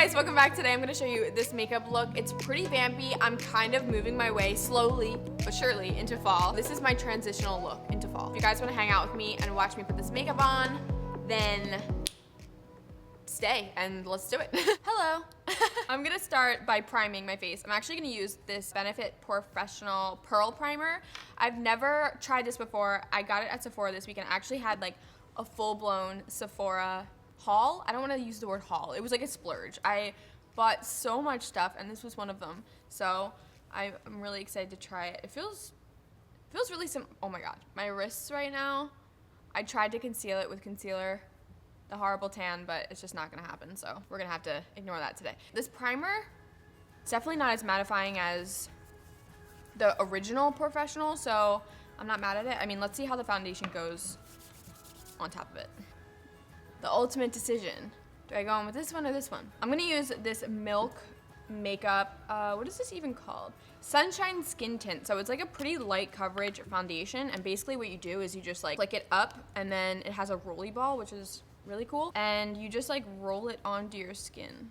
guys, welcome back. Today I'm going to show you this makeup look. It's pretty vampy. I'm kind of moving my way slowly but surely into fall. This is my transitional look into fall. If you guys want to hang out with me and watch me put this makeup on, then stay and let's do it. Hello. I'm gonna start by priming my face. I'm actually gonna use this Benefit Professional Pearl Primer. I've never tried this before. I got it at Sephora this week and I actually had like a full-blown Sephora haul. I don't want to use the word haul. It was like a splurge. I bought so much stuff and this was one of them. So I'm really excited to try it. It feels really oh my god. My wrists right now, I tried to conceal it with concealer, the horrible tan, but it's just not gonna happen. So we're gonna have to ignore that today. This primer, it's definitely not as mattifying as the original Professional, so I'm not mad at it. I mean, let's see how the foundation goes on top of it. The ultimate decision. Do I go in with this one or this one? I'm gonna use this Milk Makeup, what is this even called? Sunshine Skin Tint. So it's like a pretty light coverage foundation, and basically what you do is you just like flick it up and then it has a rolly ball, which is really cool, and you just like roll it onto your skin.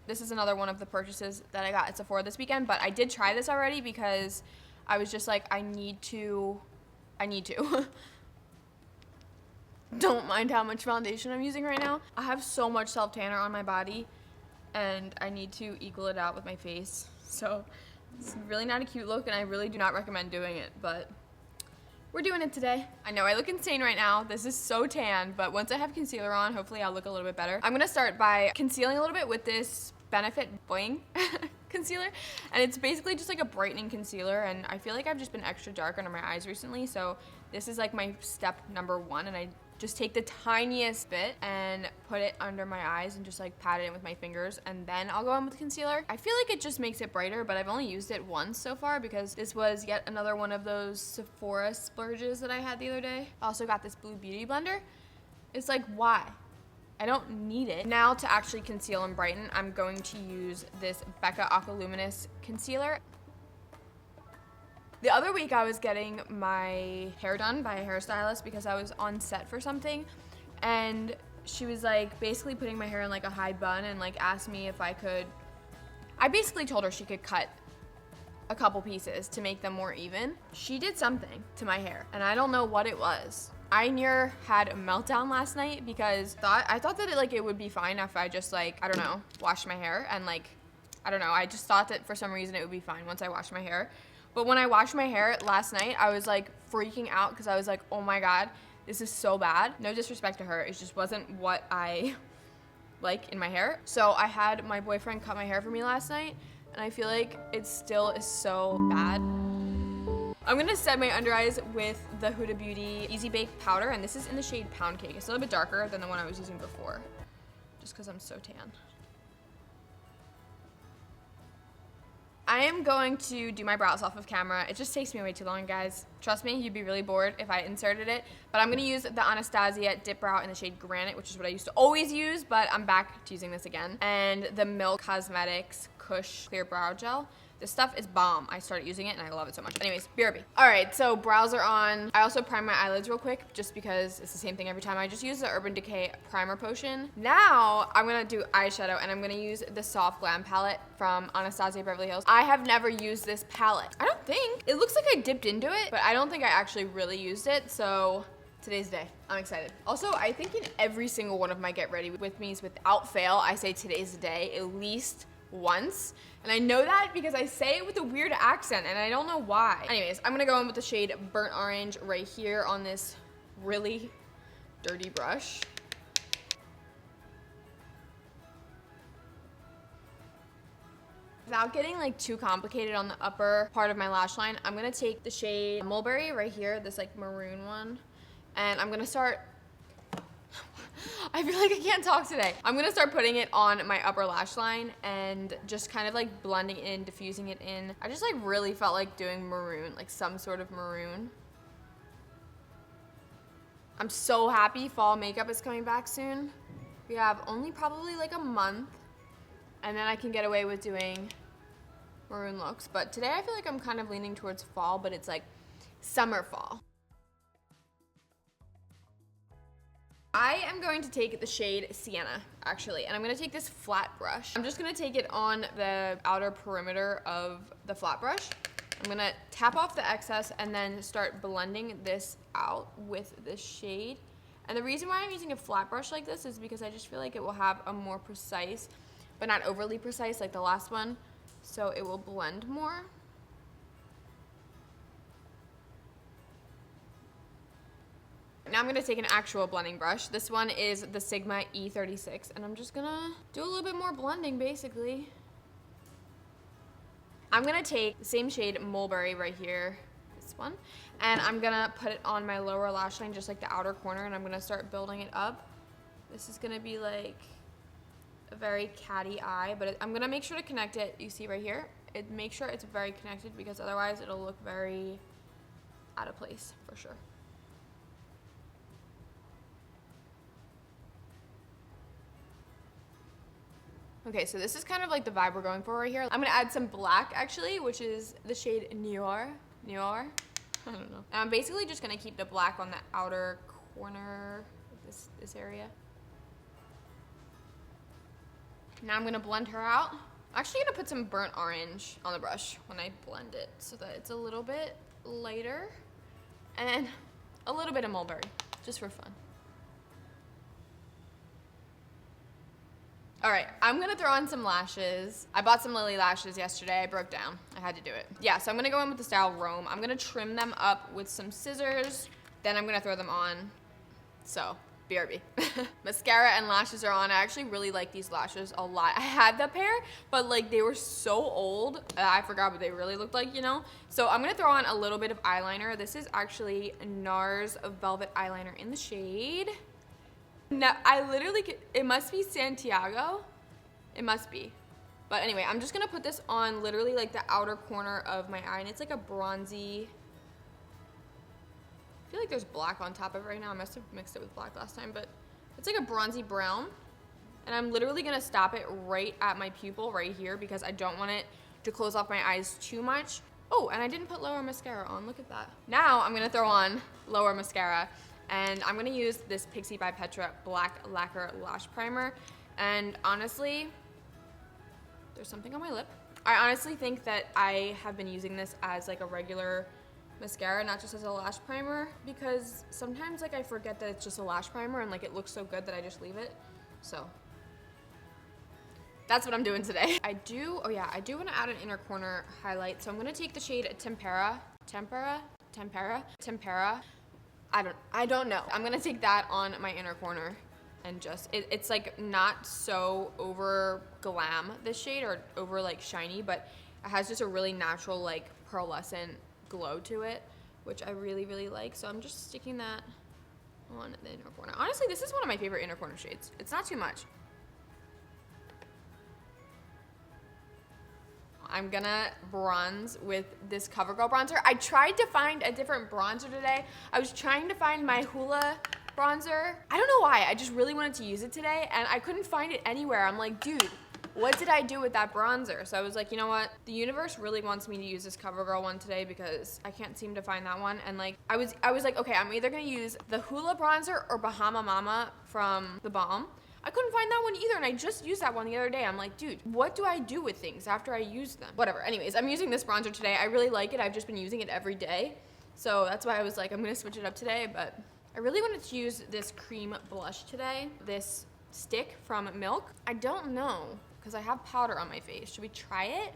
This is another one of the purchases that I got at Sephora this weekend, but I did try this already because I was just like, I need to. Don't mind how much foundation I'm using right now. I have so much self-tanner on my body and I need to equal it out with my face. So it's really not a cute look and I really do not recommend doing it, but we're doing it today. I know I look insane right now. This is so tan, but once I have concealer on, hopefully I'll look a little bit better. I'm gonna start by concealing a little bit with this Benefit Bling concealer. And it's basically just like a brightening concealer, and I feel like I've just been extra dark under my eyes recently, so this is like my step number one, and I just take the tiniest bit and put it under my eyes and just like pat it in with my fingers, and then I'll go in with concealer. I feel like it just makes it brighter, but I've only used it once so far because this was yet another one of those Sephora splurges that I had the other day. I also got this Blue Beauty blender. It's like, why? I don't need it. Now to actually conceal and brighten, I'm going to use this Becca Aqualuminous concealer. The other week I was getting my hair done by a hairstylist because I was on set for something, and she was like basically putting my hair in like a high bun and like asked me if I basically told her she could cut a couple pieces to make them more even. She did something to my hair and I don't know what it was. I near had a meltdown last night because I thought that it would be fine if I just like, I don't know, washed my hair, and like, I don't know, I just thought that for some reason it would be fine once I washed my hair. But when I washed my hair last night, I was like freaking out because I was like, oh my god, this is so bad. No disrespect to her, it just wasn't what I like in my hair. So I had my boyfriend cut my hair for me last night, and I feel like it still is so bad. I'm gonna set my under eyes with the Huda Beauty Easy Bake Powder, and this is in the shade Pound Cake. It's a little bit darker than the one I was using before, just because I'm so tan. I am going to do my brows off of camera. It just takes me way too long, guys. Trust me, you'd be really bored if I inserted it. But I'm gonna use the Anastasia Dip Brow in the shade Granite, which is what I used to always use, but I'm back to using this again. And the Milk Cosmetics Kush Clear Brow Gel. This stuff is bomb. I started using it and I love it so much. Anyways, BRB. All right, so brows are on. I also prime my eyelids real quick just because it's the same thing every time. I just use the Urban Decay Primer Potion. Now I'm gonna do eyeshadow, and I'm gonna use the Soft Glam palette from Anastasia Beverly Hills. I have never used this palette. I don't think. It looks like I dipped into it, but I don't think I actually really used it, so today's the day. I'm excited. Also, I think in every single one of my Get Ready With Me's, without fail, I say today's the day at least once. And I know that because I say it with a weird accent and I don't know why. Anyways, I'm gonna go in with the shade Burnt Orange right here on this really dirty brush. Without getting like too complicated on the upper part of my lash line, I'm gonna take the shade Mulberry right here, this like maroon one, and I'm gonna start I feel like I can't talk today. I'm gonna start putting it on my upper lash line and just kind of like blending in, diffusing it in. I just like really felt like doing maroon, like some sort of maroon. I'm so happy fall makeup is coming back soon. We have only probably like a month, and then I can get away with doing maroon looks. But today I feel like I'm kind of leaning towards fall, but it's like summer fall. I am going to take the shade Sienna, actually, and I'm gonna take this flat brush. I'm just gonna take it on the outer perimeter of the flat brush. I'm gonna tap off the excess and then start blending this out with this shade. And the reason why I'm using a flat brush like this is because I just feel like it will have a more precise, but not overly precise like the last one, so it will blend more. Now I'm gonna take an actual blending brush. This one is the Sigma E36, and I'm just gonna do a little bit more blending, basically. I'm gonna take the same shade Mulberry right here, this one, and I'm gonna put it on my lower lash line, just like the outer corner, and I'm gonna start building it up. This is gonna be like a very catty eye, but I'm gonna make sure to connect it. You see right here? Make sure it's very connected, because otherwise it'll look very out of place, for sure. Okay, so this is kind of like the vibe we're going for right here. I'm gonna add some black, actually, which is the shade Noir. I don't know. And I'm basically just gonna keep the black on the outer corner of this area. Now I'm gonna blend her out. I'm actually gonna put some burnt orange on the brush when I blend it so that it's a little bit lighter, and a little bit of Mulberry, just for fun. All right, I'm gonna throw on some lashes. I bought some Lily lashes yesterday. I broke down. I had to do it. Yeah, so I'm gonna go in with the style Rome. I'm gonna trim them up with some scissors, then I'm gonna throw them on. So, BRB. Mascara and lashes are on. I actually really like these lashes a lot. I had the pair, but like they were so old, I forgot what they really looked like, you know? So I'm gonna throw on a little bit of eyeliner. This is actually NARS Velvet Eyeliner in the shade. No, I literally, it must be Santiago. It must be. But anyway, I'm just gonna put this on literally like the outer corner of my eye, and it's like a bronzy, I feel like there's black on top of it right now. I must have mixed it with black last time, but it's like a bronzy brown. And I'm literally gonna stop it right at my pupil right here, because I don't want it to close off my eyes too much. Oh, and I didn't put lower mascara on, look at that. Now I'm gonna throw on lower mascara. And I'm gonna use this Pixie by Petra Black Lacquer Lash Primer. And honestly, there's something on my lip. I honestly think that I have been using this as like a regular mascara, not just as a lash primer, because sometimes like I forget that it's just a lash primer and like it looks so good that I just leave it. So that's what I'm doing today. I do wanna add an inner corner highlight. So I'm gonna take the shade Tempera. I don't know. I'm gonna take that on my inner corner and just, it's like not so over glam, this shade, or over like shiny, but it has just a really natural like pearlescent glow to it, which I really, really like. So I'm just sticking that on the inner corner. Honestly, this is one of my favorite inner corner shades. It's not too much. I'm gonna bronze with this CoverGirl bronzer. I tried to find a different bronzer today. I was trying to find my Hoola bronzer. I don't know why, I just really wanted to use it today and I couldn't find it anywhere. I'm like, dude, what did I do with that bronzer? So I was like, you know what? The universe really wants me to use this CoverGirl one today because I can't seem to find that one. And like, I was like, okay, I'm either gonna use the Hoola bronzer or Bahama Mama from The Balm. I couldn't find that one either, and I just used that one the other day. I'm like, dude, what do I do with things after I use them? Whatever. Anyways, I'm using this bronzer today. I really like it. I've just been using it every day. So that's why I was like, I'm gonna switch it up today, but I really wanted to use this cream blush today. This stick from Milk. I don't know, because I have powder on my face. Should we try it?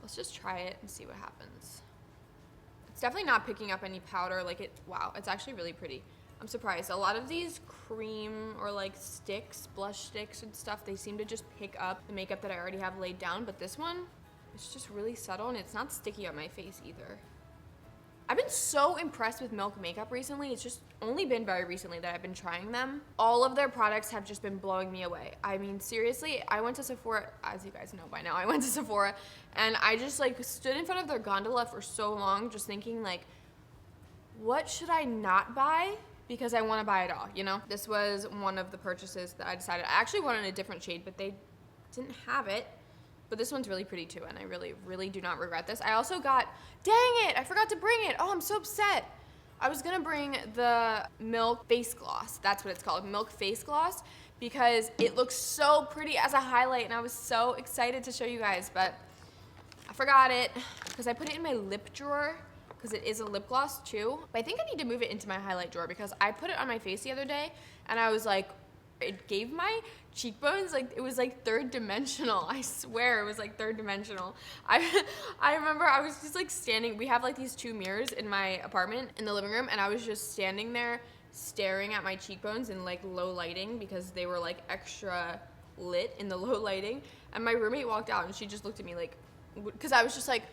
Let's just try it and see what happens. It's definitely not picking up any powder. Like it, wow, it's actually really pretty. I'm surprised. A lot of these cream or like sticks, blush sticks and stuff, they seem to just pick up the makeup that I already have laid down, but this one, it's just really subtle and it's not sticky on my face either. I've been so impressed with Milk makeup recently. It's just only been very recently that I've been trying them. All of their products have just been blowing me away. I mean, seriously, I went to Sephora, as you guys know by now, I went to Sephora and I just like stood in front of their gondola for so long just thinking like, what should I not buy? Because I want to buy it all, you know? This was one of the purchases that I decided. I actually wanted a different shade, but they didn't have it. But this one's really pretty too, and I really, really do not regret this. I also got, dang it, I forgot to bring it. Oh, I'm so upset. I was gonna bring the Milk Face Gloss. That's what it's called, Milk Face Gloss, because it looks so pretty as a highlight, and I was so excited to show you guys, but I forgot it because I put it in my lip drawer because it is a lip gloss too. But I think I need to move it into my highlight drawer because I put it on my face the other day and I was like, it gave my cheekbones, like, it was like third dimensional. I swear it was like third dimensional. I remember I was just like standing, we have like these two mirrors in my apartment in the living room, and I was just standing there staring at my cheekbones in like low lighting because they were like extra lit in the low lighting. And my roommate walked out and she just looked at me like, because I was just like,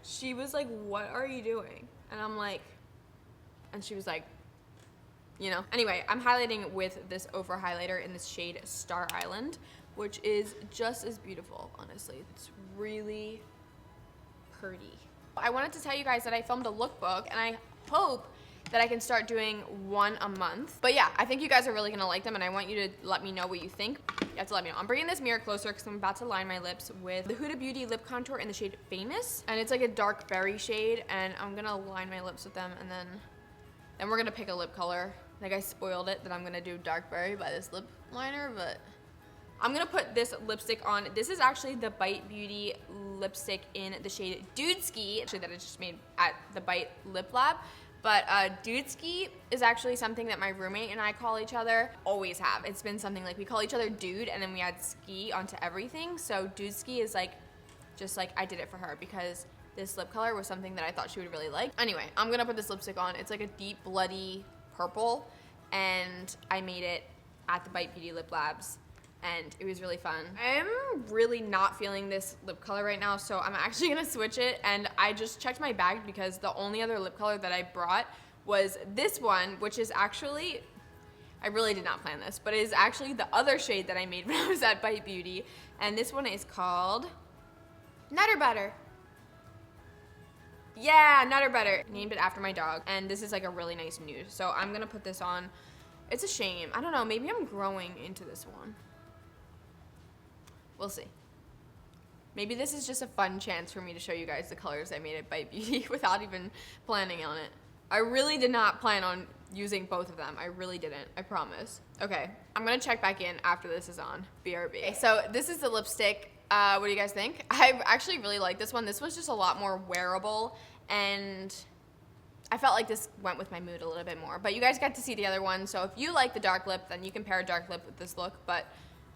she was like, what are you doing? And I'm like, and she was like, you know. Anyway, I'm highlighting with this over highlighter in this shade Star Island, which is just as beautiful, honestly. It's really pretty. I wanted to tell you guys that I filmed a lookbook, and I hope that I can start doing one a month. But yeah, I think you guys are really gonna like them, and I want you to let me know what you think. You have to let me know. I'm bringing this mirror closer because I'm about to line my lips with the Huda Beauty lip contour in the shade Famous, and it's like a dark berry shade, and I'm gonna line my lips with them, and then we're gonna pick a lip color. Like, I spoiled it that I'm gonna do dark berry by this lip liner, but I'm gonna put this lipstick on. This is actually the Bite Beauty lipstick in the shade Dudeski, actually that I just made at the Bite Lip Lab. But Dudeski is actually something that my roommate and I call each other, always have. It's been something like we call each other dude and then we add ski onto everything. So Dudeski is like, just like I did it for her because this lip color was something that I thought she would really like. Anyway, I'm gonna put this lipstick on. It's like a deep bloody purple, and I made it at the Bite Beauty Lip Labs, and it was really fun. I'm really not feeling this lip color right now, so I'm actually gonna switch it, and I just checked my bag because the only other lip color that I brought was this one, which is actually, I really did not plan this, but it is actually the other shade that I made when I was at Bite Beauty, and this one is called Nutter Butter. Yeah, Nutter Butter. Named it after my dog, and this is like a really nice nude, so I'm gonna put this on. It's a shame. I don't know, maybe I'm growing into this one. We'll see. Maybe this is just a fun chance for me to show you guys the colors I made at Bite Beauty without even planning on it. I really did not plan on using both of them. I really didn't, I promise. Okay, I'm gonna check back in after this is on. BRB. Okay, so this is the lipstick. What do you guys think? I actually really like this one. This was just a lot more wearable, and I felt like this went with my mood a little bit more. But you guys got to see the other one, so if you like the dark lip, then you can pair a dark lip with this look, but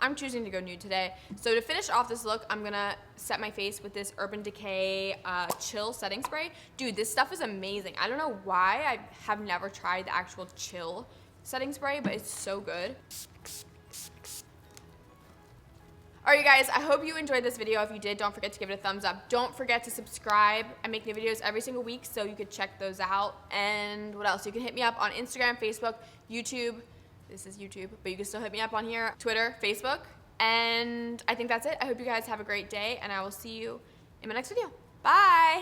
I'm choosing to go nude today. So to finish off this look, I'm gonna set my face with this Urban Decay Chill setting spray. Dude, this stuff is amazing. I don't know why I have never tried the actual Chill setting spray, but it's so good. All right, you guys, I hope you enjoyed this video. If you did, don't forget to give it a thumbs up. Don't forget to subscribe. I make new videos every single week, so you could check those out. And what else? You can hit me up on Instagram, Facebook, YouTube. This is YouTube, but you can still hit me up on here, Twitter, Facebook. And I think that's it. I hope you guys have a great day, and I will see you in my next video. Bye.